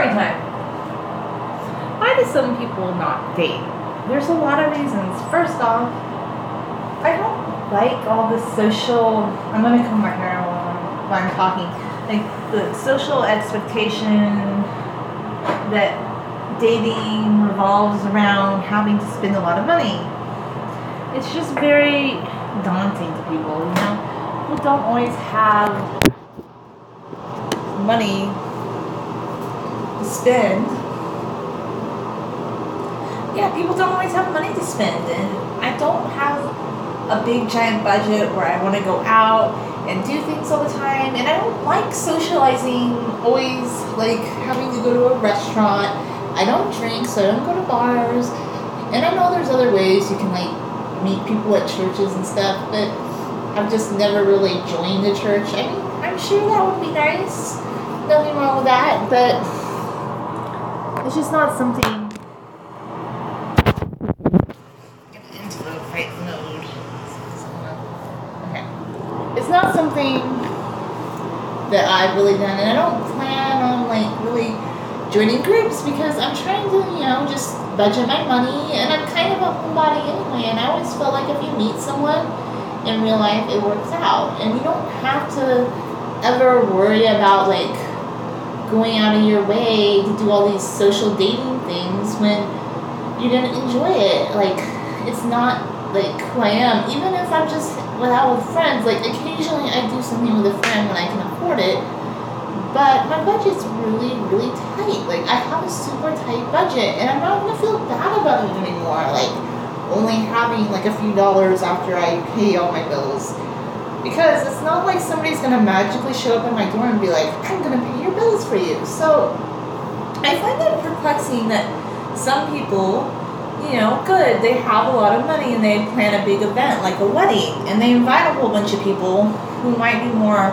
Story time. Why do some people not date? There's a lot of reasons. First off, I don't like all the social. I'm gonna comb my hair while I'm talking. Like the social expectation that dating revolves around having to spend a lot of money. It's just very daunting to people. You know, people don't always have money to spend. Yeah, people don't always have money to spend, and I don't have a big giant budget where I want to go out and do things all the time, and I don't like socializing, always like having to go to a restaurant. I don't drink, so I don't go to bars, and I know there's other ways you can like meet people at churches and stuff, but I've just never really joined a church. I mean, I'm sure that would be nice, nothing wrong with that, but it's just not something. Into the fight mode. Okay. It's not something that I've really done, and I don't plan on like really joining groups because I'm trying to, you know, just budget my money, and I'm kind of a homebody anyway, and I always feel like if you meet someone in real life, it works out, and you don't have to ever worry about like going out of your way to do all these social dating things when you didn't enjoy it. Like, it's not like who I am. Even if I'm just out with friends, like occasionally I do something with a friend when I can afford it, but my budget's really, really tight. Like, I have a super tight budget, and I'm not gonna feel bad about it anymore. Like, only having like a few dollars after I pay all my bills. Because it's not like somebody's gonna magically show up at my door and be like, I'm gonna pay your bills for you. So I find it perplexing that some people, you know, good, they have a lot of money and they plan a big event like a wedding, and they invite a whole bunch of people who might be more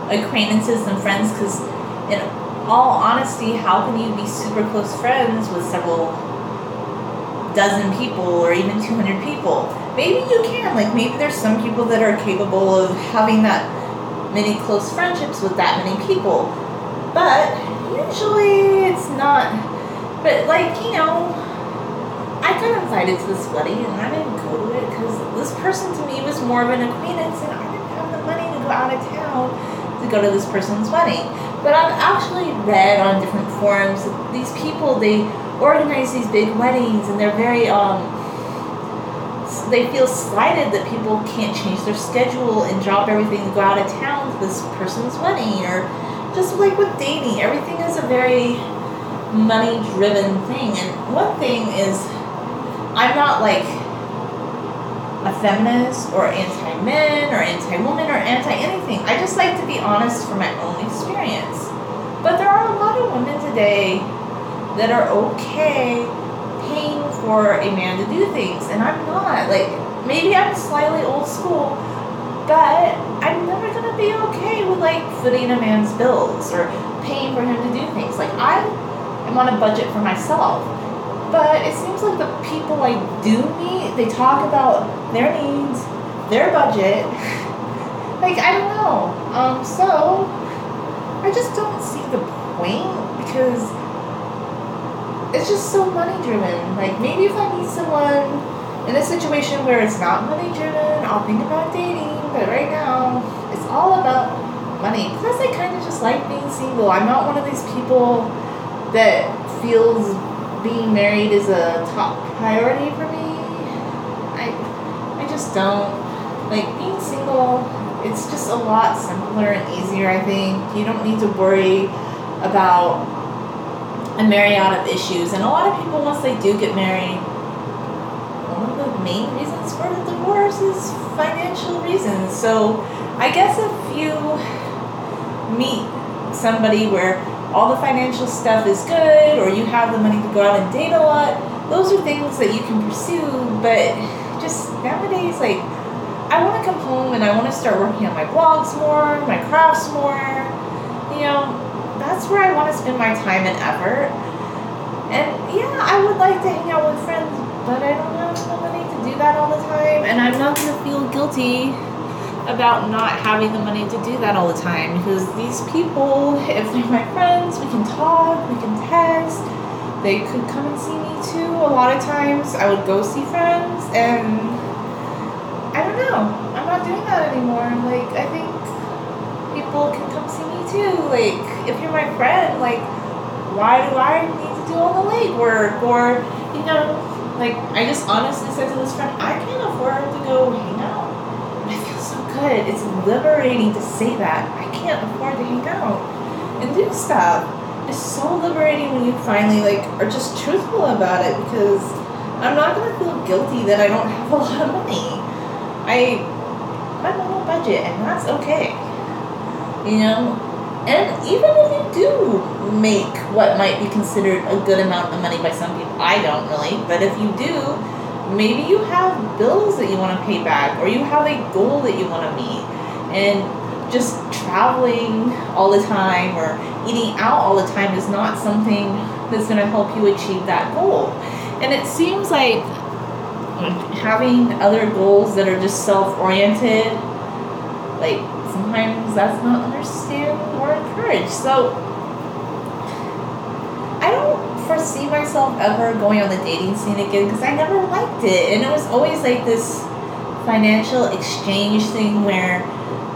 acquaintances than friends, because in all honesty, how can you be super close friends with several dozen people or even 200 people? Maybe you can, like maybe there's some people that are capable of having that many close friendships with that many people, but usually it's not. But like, you know, I got invited to this wedding and I didn't go to it because this person to me was more of an acquaintance, and I didn't have the money to go out of town to go to this person's wedding. But I've actually read on different forums that these people, they organize these big weddings, and they're very they feel slighted that people can't change their schedule and drop everything to go out of town to this person's wedding. Or just like with dating, everything is a very money driven thing. And one thing is, I'm not like a feminist or anti-men or anti-woman or anti-anything. I just like to be honest from my own experience. But there are a lot of women today that are okay paying for a man to do things, and I'm not. Like, maybe I'm slightly old school, but I'm never gonna be okay with like footing a man's bills or paying for him to do things. Like, I am on a budget for myself, but it seems like the people I do meet, they talk about their needs, their budget. Like, I don't know. So I just don't see the point, because it's just so money driven. Like, maybe if I meet someone in a situation where it's not money driven, I'll think about dating, but right now it's all about money. Plus, I kind of just like being single. I'm not one of these people that feels being married is a top priority for me. I just don't. Like, being single, it's just a lot simpler and easier, I think. You don't need to worry about a myriad of issues. And a lot of people, once they do get married, one of the main reasons for the divorce is financial reasons. So I guess if you meet somebody where all the financial stuff is good, or you have the money to go out and date a lot, those are things that you can pursue. But just nowadays, like, I want to come home and I want to start working on my blogs more, my crafts more. You know, that's where I want to spend my time and effort. And yeah, I would like to hang out with friends, but I don't have the money to do that all the time, and I'm not going to feel guilty about not having the money to do that all the time, because these people, if they're my friends, we can talk talk, we can text. They could come and see me too. A lot of times I would go see friends, and I don't know. I'm not doing that anymore. Like, I think people can come see me too. Like, if you're my friend, like, why do I need to do all the legwork? Or, you know, like, I just honestly said to this friend, I can't afford to go hang out. And I feel so good. It's liberating to say that. I can't afford to hang out and do stuff. It's so liberating when you finally, like, are just truthful about it, because I'm not going to feel guilty that I don't have a lot of money. I'm on a budget, and that's okay. You know? And even if you do make what might be considered a good amount of money by some people, I don't really, but if you do, maybe you have bills that you want to pay back, or you have a goal that you want to meet, and just traveling all the time or eating out all the time is not something that's going to help you achieve that goal. And it seems like having other goals that are just self-oriented, like, sometimes that's not understood or encouraged. So I don't foresee myself ever going on the dating scene again, because I never liked it. And it was always like this financial exchange thing where,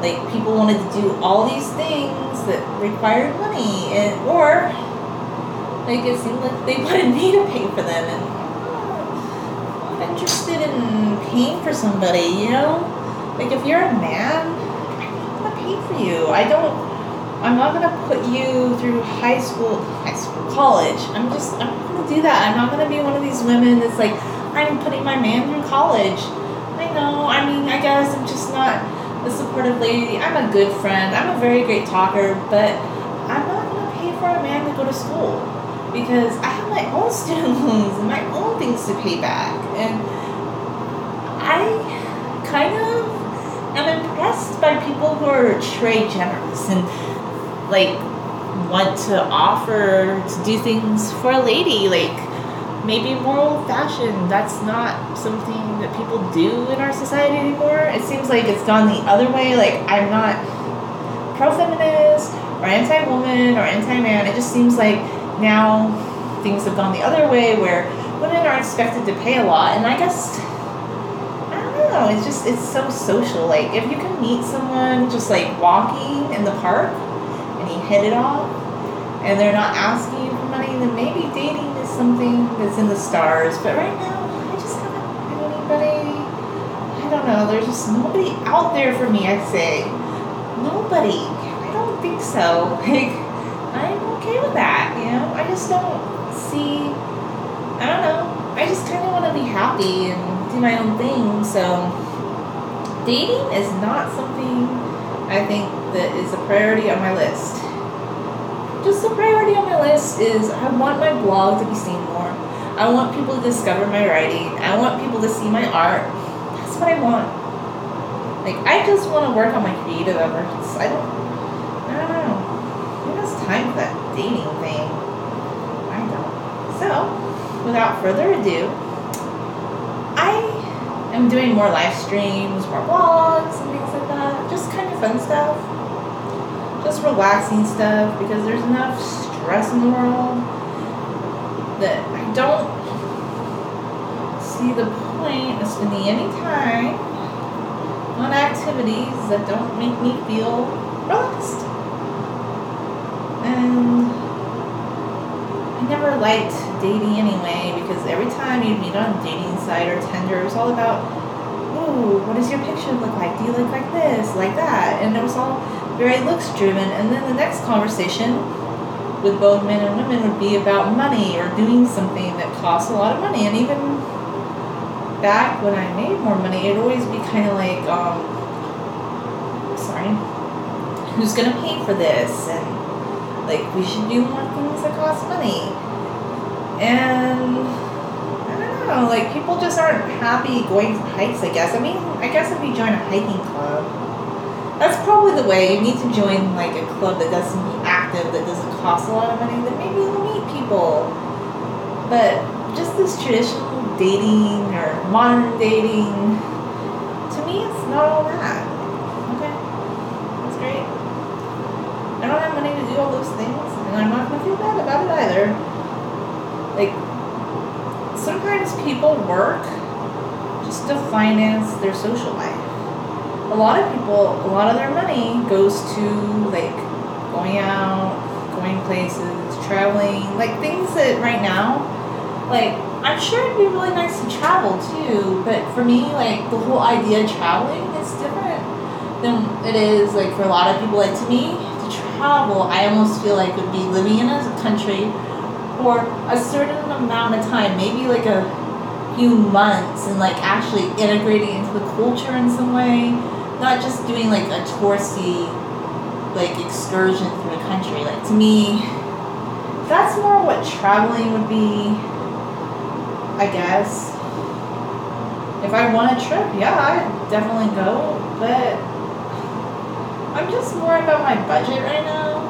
like, people wanted to do all these things that required money, and or like, it seemed like they wanted me to pay for them, and I'm not interested in paying for somebody, you know? Like, if you're a man, I'm gonna pay for you. I'm not gonna put you through college. I'm not gonna do that. I'm not gonna be one of these women that's like, I'm putting my man through college. I know, I mean, I guess I'm just not a supportive lady. I'm a good friend. I'm a very great talker, but I'm not going to pay for a man to go to school, because I have my own student loans and my own things to pay back. And I kind of am impressed by people who are trade generous and, like, want to offer to do things for a lady, like, maybe more old-fashioned. That's not something that people do in our society anymore. It seems like it's gone the other way. Like, I'm not pro-feminist or anti-woman or anti-man. It just seems like now things have gone the other way, where women are expected to pay a lot. And I guess, I don't know, it's so social. Like, if you can meet someone just, like, walking in the park and you hit it off, and they're not asking you for money, then maybe dating is something that's in the stars. But right now, I just haven't met anybody. I don't know. There's just nobody out there for me, I'd say. Nobody. I don't think so. Like, I'm okay with that, you know? I just don't see, I don't know. I just kind of want to be happy and do my own thing. So dating is not something I think that is a priority on my list. Just a priority on my list is, I want my blog to be seen more. I want people to discover my writing. I want people to see my art. That's what I want. Like, I just want to work on my creative efforts. I don't know. Who has time for that dating thing? I don't. So, without further ado, I am doing more live streams, more blogs, and things like that. Just kind of fun stuff. Just relaxing stuff, because there's enough stress in the world that I don't see the point of spending any time on activities that don't make me feel relaxed. And I never liked dating anyway, because every time you meet on a dating site or Tinder, it was all about, ooh, what does your picture look like? Do you look like this, like that? And it was all very looks driven. And then the next conversation with both men and women would be about money, or doing something that costs a lot of money. And even back when I made more money, it'd always be kind of like, who's gonna pay for this? And, like, we should do more things that cost money. And I don't know, like, people just aren't happy going for hikes, I guess. I mean, I guess if you join a hiking club, that's probably the way. You need to join, like, a club that doesn't be active, that doesn't cost a lot of money, then maybe you'll meet people. But just this traditional dating or modern dating, to me, it's not all that. Okay, that's great. I don't have money to do all those things, and and I'm not gonna feel bad about it either. Like, sometimes people work just to finance their social life. A lot of people, a lot of their money goes to like going out, going places, traveling, like things that right now, like I'm sure it'd be really nice to travel too, but for me, like the whole idea of traveling is different than it is like for a lot of people. Like to me, to travel, I almost feel like would be living in a country for a certain amount of time, maybe like a few months, and like actually integrating into the culture in some way, not just doing like a touristy like excursion through the country. Like to me, that's more what traveling would be, I guess. If I want a trip, yeah, I'd definitely go, but I'm just more about my budget right now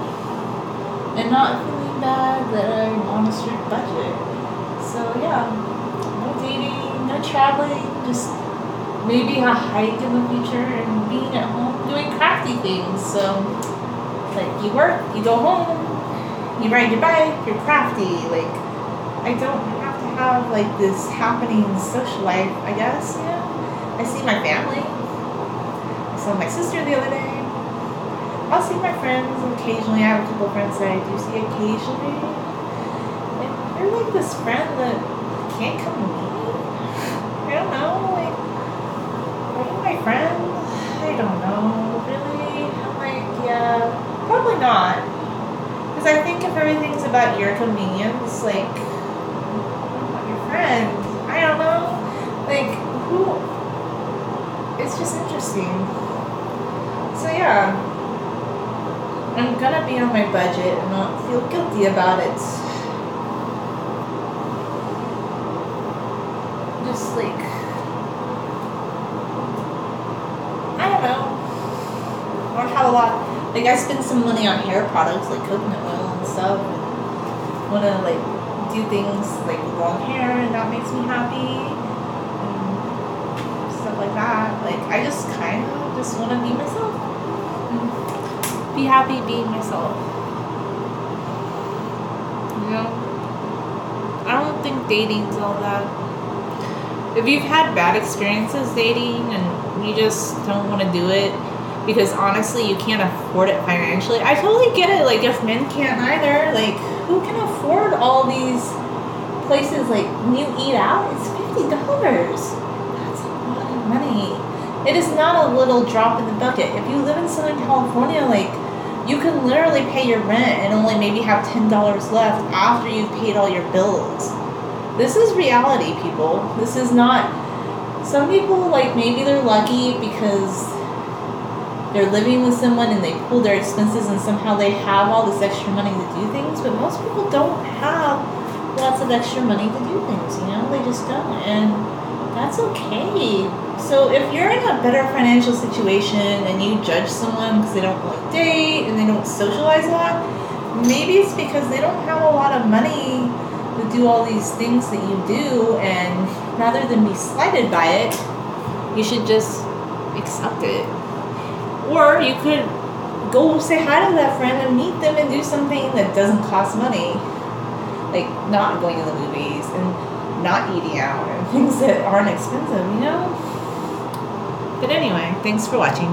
and not feeling bad that I'm on a strict budget. So yeah, no dating, no traveling, just maybe a hike in the future and being at home doing crafty things. So like you work, you go home, you ride your bike, you're crafty. Like I don't have to have like this happening social life, I guess, you know. I see my family. I saw my sister the other day. I'll see my friends occasionally. I have a couple friends that I do see occasionally. And they're like this friend that can't come to me. I don't know, like are you my friend? I don't know, really? I'm like, yeah, probably not. Because I think if everything's about your convenience, like, I'm not your friend. I don't know. Like, who? It's just interesting. So, yeah. I'm gonna be on my budget and not feel guilty about it. Just like, I don't know. Or have a lot. Like I spend some money on hair products like coconut oil and stuff. And wanna like do things like with long hair, and that makes me happy. And stuff like that. Like I just kind of just wanna be myself. Be happy being myself. You know? I don't think dating's all that. If you've had bad experiences dating and you just don't want to do it because honestly you can't afford it financially, I totally get it. Like if men can't either, like who can afford all these places? Like when you eat out, it's $50. That's a lot of money. It is not a little drop in the bucket. If you live in Southern California, like you can literally pay your rent and only maybe have $10 left after you've paid all your bills. This is reality, people. This is not... Some people, like, maybe they're lucky because they're living with someone and they pull their expenses and somehow they have all this extra money to do things, but most people don't have lots of extra money to do things, you know? They just don't, and that's okay. So if you're in a better financial situation and you judge someone because they don't like date and they don't socialize a lot, maybe it's because they don't have a lot of money to do all these things that you do, and rather than be slighted by it, you should just accept it. Or you could go say hi to that friend and meet them and do something that doesn't cost money, like not going to the movies and not eating out and things that aren't expensive, you know? But anyway, thanks for watching.